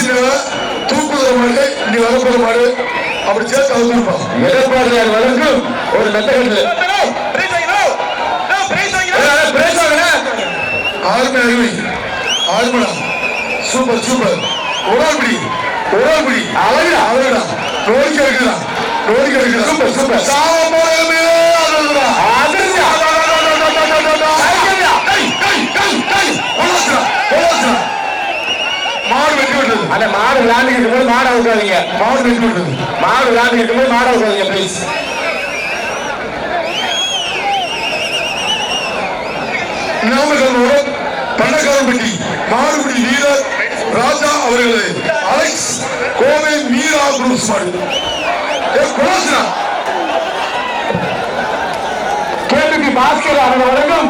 தூக்குதல் மாடு இங்க வரப்போற மாடு அப்படி சேர்த்து அவுத்துருப்போம். எதிர்பார்க்கிறார் வழங்கும் ஒரு மெத்தகத்தில் ஆறுமை அருமை ஆறுமடா சூப்பர் சூப்பர் ஒரால்படி அழகுடா அழகுடா நோடிக்க இருக்குதா நோடிக்க இருக்குதா சூப்பர் சூப்பர் சாமமே அதுடா அதுடா மாடு வெட்டி விட்டது. அந்த மாடு விளையாண்டு இருக்கும்போது மாடை விட்டுறாதீங்க. மாடு வெட்டி விட்டது. மாடு விளையாண்டு இருக்கும்போது மாடை விட்டுறாதீங்க ப்ளீஸ். நாமக்கல் பண்ணக்காரம்பட்டி மாடுபிடி வீரர் ராஜா அவர்களே அலெக்ஸ் கோவை மீரா குரூஸ் மாடு கேபிபி பாஸ்கர் அவர்கள் வழங்கும்